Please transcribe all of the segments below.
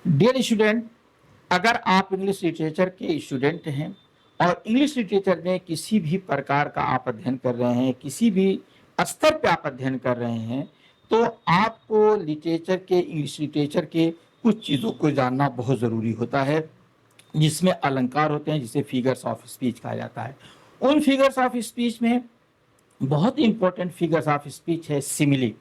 Dear student, अगर आप English literature के स्टूडेंट हैं और इंग्लिश लिटरेचर में किसी भी प्रकार का आप अध्ययन कर रहे हैं, किसी भी स्तर पे आप अध्ययन कर रहे हैं, तो आपको इंग्लिश लिटरेचर के कुछ चीज़ों को जानना बहुत ज़रूरी होता है, जिसमें अलंकार होते हैं, जिसे फिगर्स ऑफ स्पीच कहा जाता है। उन फिगर्स ऑफ स्पीच में बहुत इंपॉर्टेंट फिगर्स ऑफ स्पीच है सिमिली।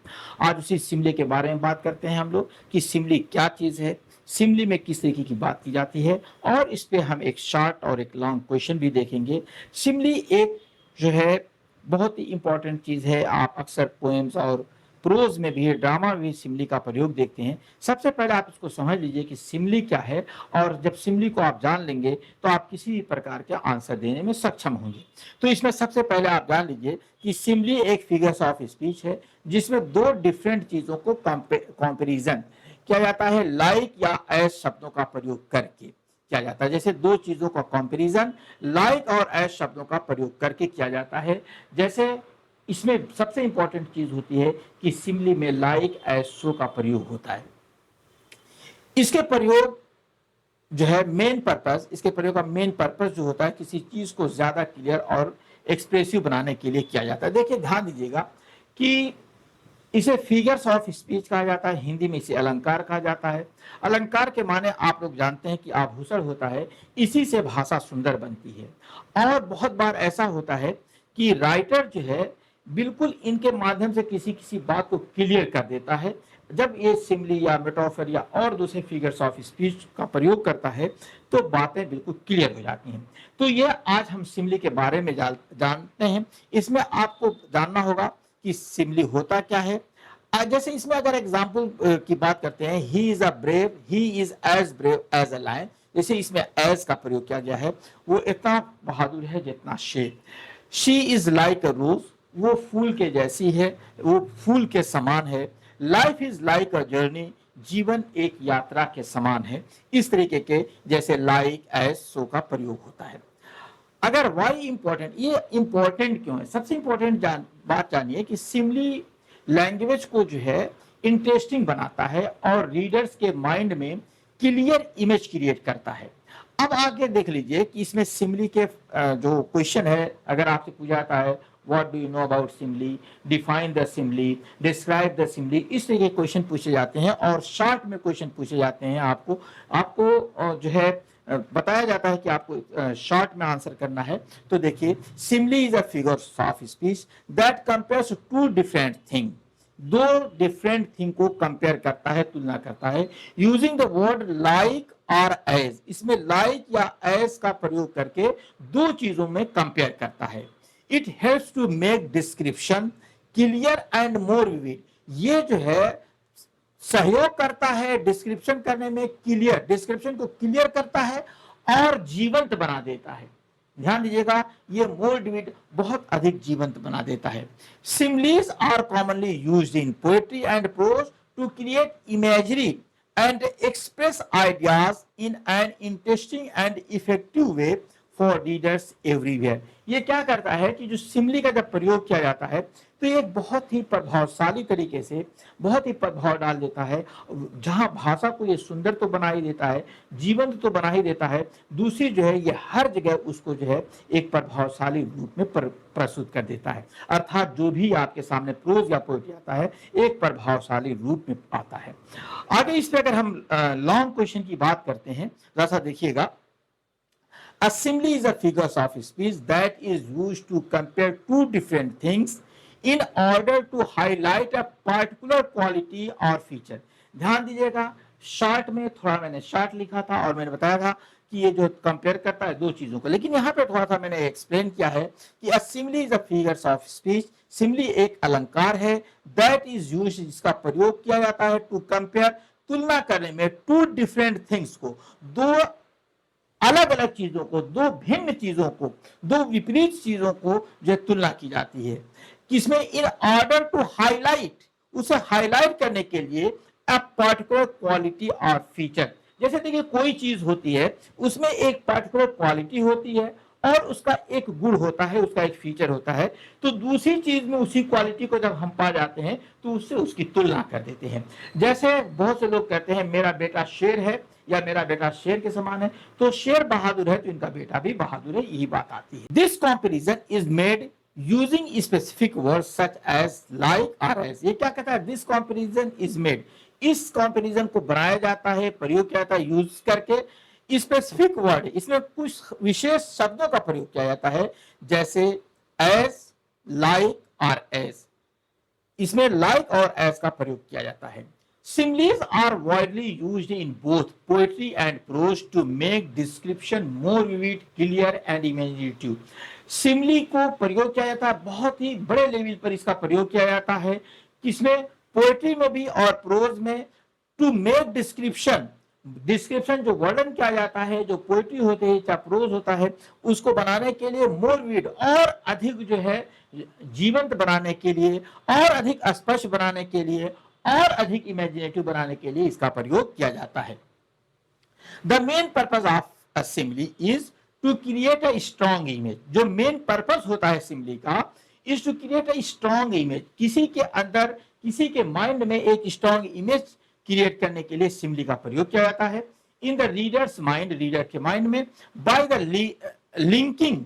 आज उसी सिमिली के बारे में बात करते हैं हम लोग कि सिमिली क्या चीज़ है, सिमिली में किस तरीके की बात की जाती है, और इस पे हम एक शॉर्ट और एक लॉन्ग क्वेश्चन भी देखेंगे। सिमिली एक जो है बहुत ही इंपॉर्टेंट चीज़ है। आप अक्सर पोएम्स और प्रोज में भी, ड्रामा में भी सिमिली का प्रयोग देखते हैं। सबसे पहले आप इसको समझ लीजिए कि सिमिली क्या है, और जब सिमिली को आप जान लेंगे तो आप किसी भी प्रकार के आंसर देने में सक्षम होंगे। तो इसमें सबसे पहले आप जान लीजिए कि सिमिली एक फिगर्स ऑफ स्पीच है, जिसमें दो डिफरेंट चीजों को कंपेरिजन किया जाता है, लाइक या एज शब्दों का प्रयोग करके किया जाता है। जैसे दो चीजों का कंपैरिजन लाइक और एज शब्दों का प्रयोग करके किया जाता है। जैसे इसमें सबसे इंपॉर्टेंट चीज होती है कि सिमिली में लाइक एज सो का प्रयोग होता है। इसके प्रयोग जो है मेन पर्पस, इसके प्रयोग का मेन पर्पस जो होता है किसी चीज को ज्यादा क्लियर और एक्सप्रेसिव बनाने के लिए किया जाता है। देखिए ध्यान दीजिएगा कि इसे फिगर्स ऑफ स्पीच कहा जाता है, हिंदी में इसे अलंकार कहा जाता है। अलंकार के माने आप लोग जानते हैं कि आभूषण होता है, इसी से भाषा सुंदर बनती है। और बहुत बार ऐसा होता है कि राइटर जो है बिल्कुल इनके माध्यम से किसी किसी बात को क्लियर कर देता है। जब ये सिमिली या मेटाफर या और दूसरे फिगर्स ऑफ स्पीच का प्रयोग करता है तो बातें बिल्कुल क्लियर हो जाती हैं। तो ये आज हम सिमिली के बारे में जानते हैं। इसमें आपको जानना होगा कि सिमिली होता क्या है। जैसे इसमें अगर एग्जाम्पल की बात करते हैं, he is a brave, he is as brave as a lion. जैसे इसमें एज का प्रयोग किया गया है, वो इतना बहादुर है जितना शेर। शी इज लाइक अ रोज, वो फूल के जैसी है, वो फूल के समान है। Life is like a journey, जीवन एक यात्रा के समान है। इस तरीके के जैसे लाइक एज सो का प्रयोग होता है। अगर वाई इंपॉर्टेंट, ये इंपॉर्टेंट क्यों है, सबसे इंपॉर्टेंट बात जानिए कि सिमिली लैंग्वेज को जो है इंटरेस्टिंग बनाता है और रीडर्स के माइंड में क्लियर इमेज क्रिएट करता है। अब आगे देख लीजिए कि इसमें सिमिली के जो क्वेश्चन है, अगर आपसे पूछा जाता है what do you know about simile, define the simile, describe the simile, इस तरह के क्वेश्चन पूछे जाते हैं और शॉर्ट में क्वेश्चन पूछे जाते हैं। आपको आपको जो है बताया जाता है कि आपको शॉर्ट में आंसर करना है। तो देखिए, simile is a figure of speech that compares to different thing, दो डिफरेंट थिंग को कंपेयर करता है, तुलना करता है, यूजिंग द वर्ड लाइक और एज। इसमें लाइक या एज का प्रयोग करके दो चीजों में कंपेयर करता है। It helps to make description clear and more vivid. ये जो है सहयोग करता है डिस्क्रिप्शन करने में, क्लियर, डिस्क्रिप्शन को क्लियर करता है और जीवंत बना देता है। ध्यान दीजिएगा, ये मोर विविड बहुत अधिक जीवंत बना देता है। Similes are commonly used in poetry and prose to create imagery and express ideas in an interesting and effective way for readers everywhere. ये क्या करता है कि जो सिमिली का जब प्रयोग किया जाता है तो ये बहुत ही प्रभावशाली तरीके से बहुत ही प्रभाव डाल देता है। जहां भाषा को ये सुंदर तो बना ही देता है, जीवंत तो बना ही देता है, दूसरी जो है ये हर जगह उसको जो है एक प्रभावशाली रूप में प्रस्तुत कर देता है। अर्थात जो भी आपके सामने प्रोज या पोएट्री आता है एक प्रभावशाली रूप में आता है। आगे इस पे अगर हम लॉन्ग क्वेश्चन की बात करते हैं, जैसा देखिएगा, a simile is a figure of speech that is used to compare two different things in order to highlight a particular quality or feature। ध्यान दीजिएगा, शॉर्ट में थोड़ा मैंने शॉर्ट लिखा था और मैंने बताया था कि ये जो कंपेयर करता है दो चीजों को, लेकिन यहाँ पे थोड़ा सा मैंने एक्सप्लेन किया है कि a simile is a figures of speech। Simile एक अलंकार है, दैट इज यूज्ड, जिसका प्रयोग किया जाता है टू कंपेयर, तुलना करने में, टू डिफरेंट थिंग्स को, दो अलग अलग चीजों को, दो भिन्न चीजों को, दो विपरीत चीजों को जो तुलना की जाती है, किसमें, इन ऑर्डर टू हाईलाइट, उसे हाईलाइट करने के लिए अ पर्टिकुलर क्वालिटी और फीचर। जैसे देखिए कोई चीज होती है उसमें एक पर्टिकुलर क्वालिटी होती है और उसका एक गुण होता है, उसका एक फीचर होता है, तो दूसरी चीज में उसी क्वालिटी को जब हम पा जाते हैं तो उससे उसकी तुलना कर देते हैं। जैसे बहुत से लोग कहते हैं मेरा बेटा शेर है या मेरा बेटा शेर के समान है, तो शेर बहादुर है तो इनका बेटा भी बहादुर है, यही बात आती है। This comparison is made using specific word such as like और एज। ये क्या कहता है, दिस कंपैरिजन इज मेड, इस कंपैरिजन को बनाया जाता है, प्रयोग किया जाता है यूज करके स्पेसिफिक वर्ड, इसमें कुछ विशेष शब्दों का प्रयोग किया जाता है, जैसे एज, लाइक और एज, इसमें लाइक और एज का प्रयोग किया जाता है। Similes are widely used in both poetry and prose to make description more vivid, clear and imaginative. Simli को प्रयोग किया जाता है, बहुत ही बड़े लेवल पर इसका प्रयोग किया जाता है, किसमें, पोएट्री में भी और प्रोज में। टू मेक डिस्क्रिप्शन, डिस्क्रिप्शन जो वर्णन किया जाता है, जो पोएट्री होते हैं चाहे प्रोज होता है, उसको बनाने के लिए मोर विविड, और अधिक जो है जीवंत बनाने के लिए, और अधिक स्पष्ट बनाने के लिए, और अधिक इमेजिनेटिव बनाने के लिए इसका प्रयोग किया जाता है। The main purpose of a simile is to create a strong image. जो मेन पर्पज होता है सिमली का, is to create a strong image, किसी के अंदर, किसी के माइंड में एक स्ट्रॉन्ग इमेज क्रिएट करने के लिए सिमली का प्रयोग किया जाता है। In the readers mind, reader के माइंड में, by the linking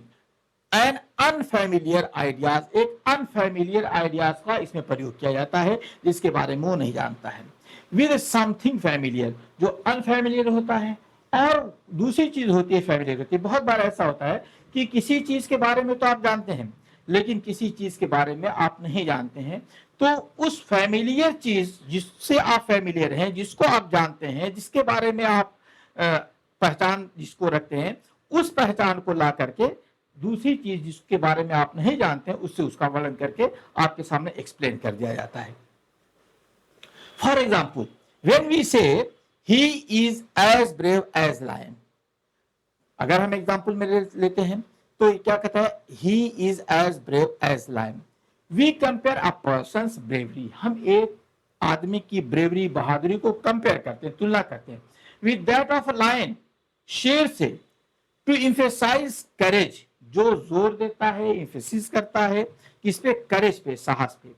and unfamiliar ideas, एक अनफैमिलियर आइडियाज का इसमें प्रयोग किया जाता है जिसके बारे में वो नहीं जानता है। विद समथिंग फैमिलियर, जो अनफैमिलियर होता है, और दूसरी चीज होती है फैमिलियर होती है। बहुत बार ऐसा होता है कि किसी चीज के बारे में तो आप जानते हैं लेकिन किसी चीज के बारे में आप नहीं जानते हैं, तो उस फैमिलियर चीज जिससे आप फैमिलियर हैं, जिसको आप जानते हैं, जिसके बारे में आप पहचान जिसको रखते हैं, उस पहचान को ला करके दूसरी चीज जिसके बारे में आप नहीं जानते हैं उससे उसका वर्णन करके आपके सामने एक्सप्लेन कर दिया जाता है। For example, when we say he is as brave as lion, अगर हम एग्जाम्पल में लेते हैं तो क्या कहता है, he is as brave as lion. We compare a person's bravery, हम एक आदमी की ब्रेवरी, बहादुरी को कंपेयर करते हैं, तुलना करते हैं, विद दैट ऑफ लायन, शेर से। टू इम्फेसाइज करेज, जो जोर देता है, इम्फेसिस करता है किस पे, करेज पे, साहस पे।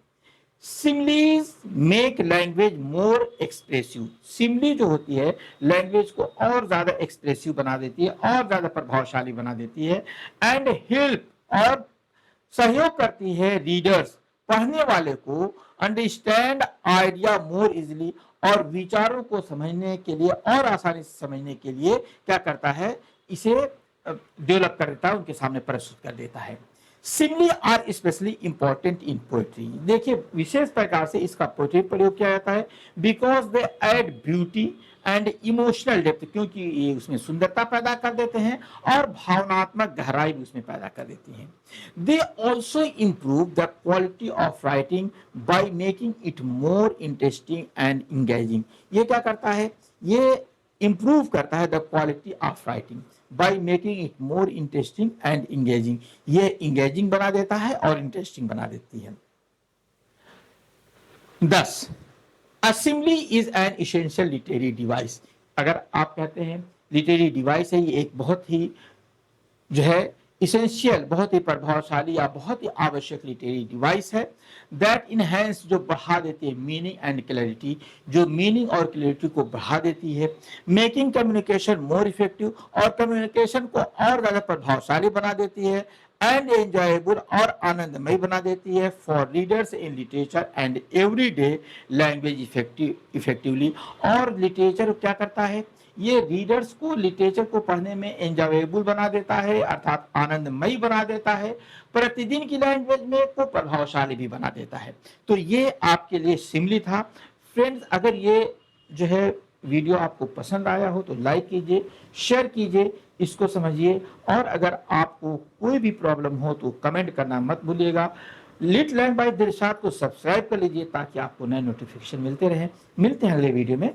सिमलीज make language more expressive, Simli जो होती है लैंग्वेज को और ज्यादा एक्सप्रेसिव बना देती है, और ज्यादा प्रभावशाली बना देती है। एंड हेल्प, और सहयोग करती है रीडर्स, पढ़ने वाले को, अंडरस्टैंड आइडिया मोर इजिली, और विचारों को समझने के लिए और आसानी से समझने के लिए क्या करता है, इसे डेवलप कर देता है, उनके सामने प्रस्तुत कर देता है। Similes are specially important in poetry, देखिए विशेष प्रकार से इसका पोएट्री प्रयोग किया जाता है, because they add beauty and emotional depth, क्योंकि ये उसमें सुंदरता पैदा कर देते हैं और भावनात्मक गहराई भी उसमें पैदा कर देती हैं। They also improve the quality of writing by making it more interesting and engaging, ये क्या करता है, ये इंप्रूव करता है the quality of writing by making it more interesting and engaging, ये इंगेजिंग बना देता है और इंटरेस्टिंग बना देती है। 10. A simile is an essential literary device, अगर आप कहते हैं लिटरेरी डिवाइस है, ये एक बहुत ही जो है इसेंशियल, बहुत ही प्रभावशाली या बहुत ही आवश्यक लिटरेरी डिवाइस है। दैट इनहेंस, जो बढ़ा देती है मीनिंग एंड क्लैरिटी, जो मीनिंग और क्लैरिटी को बढ़ा देती है। मेकिंग कम्युनिकेशन मोर इफेक्टिव, और कम्युनिकेशन को और ज्यादा प्रभावशाली बना देती है। एंड एंजॉयबल, और आनंदमय बना देती है। For readers in literature and everyday language effectively, और लिटरेचर क्या करता है, ये रीडर्स को लिटरेचर को पढ़ने में एंजॉयबल बना देता है, अर्थात आनंदमय बना देता है। प्रतिदिन की लैंग्वेज में को प्रभावशाली भी बना देता है। तो ये आपके लिए सिमली था। फ्रेंड्स, अगर ये जो है वीडियो आपको पसंद आया हो तो लाइक कीजिए, शेयर कीजिए, इसको समझिए, और अगर आपको कोई भी प्रॉब्लम हो तो कमेंट करना मत भूलिएगा। लिट लर्न बाय दिलशाद को सब्सक्राइब कर लीजिए ताकि आपको नए नोटिफिकेशन मिलते रहे। मिलते हैं अगले वीडियो में।